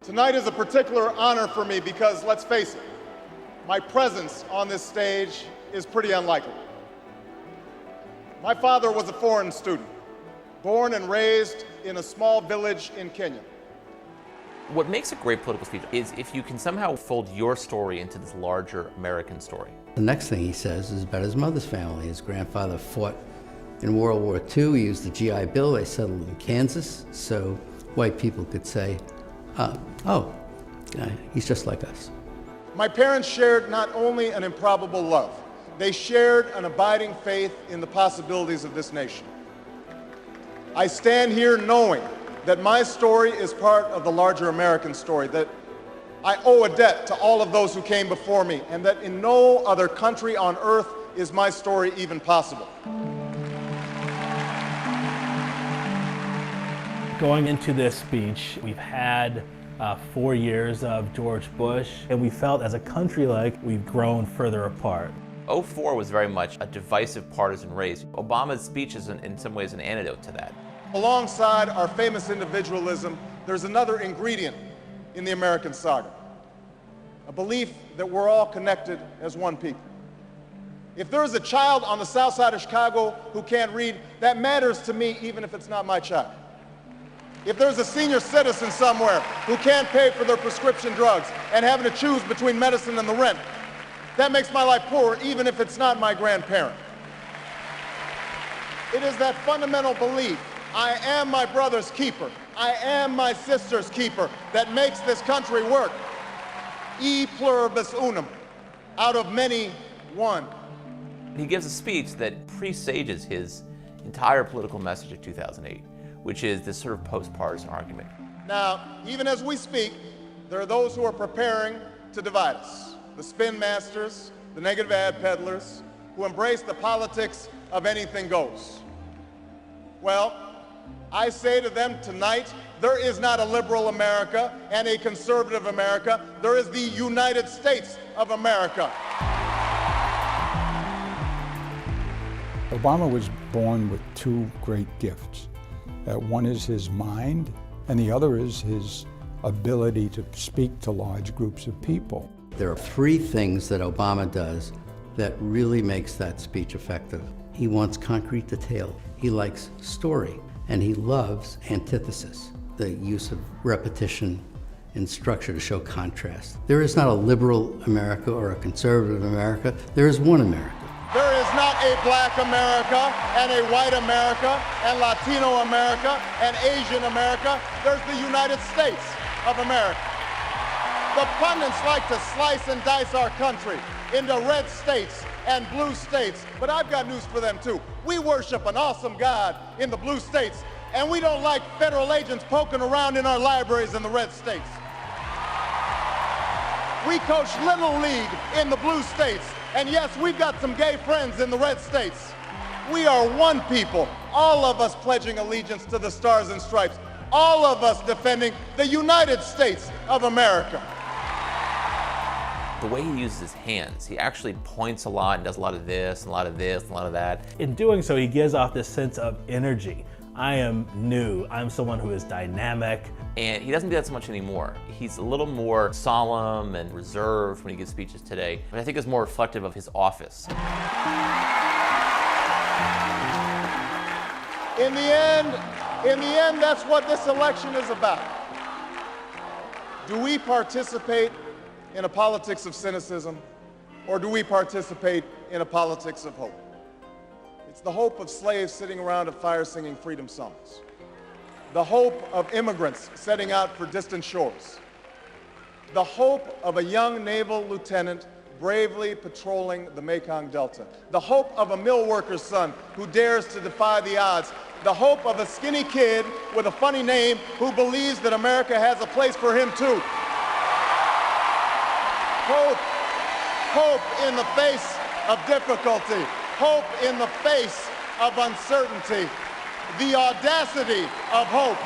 Tonight is a particular honor for me because, let's face it, my presence on this stage is pretty unlikely. My father was a foreign student, born and raised in a small village in Kenya. What makes a great political speech is if you can somehow fold your story into this larger American story. The next thing he says is about his mother's family. His grandfather fought in World War II. He used the GI Bill. They settled in Kansas, so white people could say, he's just like us. My parents shared not only an improbable love, they shared an abiding faith in the possibilities of this nation. I stand here knowing that my story is part of the larger American story, that I owe a debt to all of those who came before me, and that in no other country on earth is my story even possible. Going into this speech, we've had 4 years of George Bush, and we felt as a country like we've grown further apart. 2004 was very much a divisive partisan race. Obama's speech is in some ways an antidote to that. Alongside our famous individualism, there's another ingredient in the American saga, a belief that we're all connected as one people. If there is a child on the south side of Chicago who can't read, that matters to me even if it's not my child. If there's a senior citizen somewhere who can't pay for their prescription drugs and having to choose between medicine and the rent, that makes my life poorer even if it's not my grandparent. It is that fundamental belief, I am my brother's keeper, I am my sister's keeper, that makes this country work. E pluribus unum, out of many, one. He gives a speech that presages his entire political message of 2008, which is this sort of post-partisan argument. Now, even as we speak, there are those who are preparing to divide us. The spin masters, the negative ad peddlers, who embrace the politics of anything goes. Well, I say to them tonight, there is not a liberal America and a conservative America. There is the United States of America. Obama was born with two great gifts. One is his mind, and the other is his ability to speak to large groups of people. There are three things that Obama does that really makes that speech effective. He wants concrete detail. He likes story, and he loves antithesis, the use of repetition in structure to show contrast. There is not a liberal America or a conservative America. There is one America. There is not a black America and a white America and Latino America and Asian America. There's the United States of America. The pundits like to slice and dice our country into red states and blue states, but I've got news for them too. We worship an awesome God in the blue states, and we don't like federal agents poking around in our libraries in the red states. We coach Little League in the blue states, and yes, we've got some gay friends in the red states. We are one people, all of us pledging allegiance to the Stars and Stripes, all of us defending the United States of America. The way he uses his hands, he actually points a lot and does a lot of this, and a lot of this, and a lot of that. In doing so, he gives off this sense of energy. I am new, I'm someone who is dynamic. And he doesn't do that so much anymore. He's a little more solemn and reserved when he gives speeches today, but I think it's more reflective of his office. In the end, that's what this election is about. Do we participate in a politics of cynicism, or do we participate in a politics of hope? It's the hope of slaves sitting around a fire singing freedom songs. The hope of immigrants setting out for distant shores. The hope of a young naval lieutenant bravely patrolling the Mekong Delta. The hope of a mill worker's son who dares to defy the odds. The hope of a skinny kid with a funny name who believes that America has a place for him too. Hope in the face of difficulty. Hope in the face of uncertainty. The audacity of hope.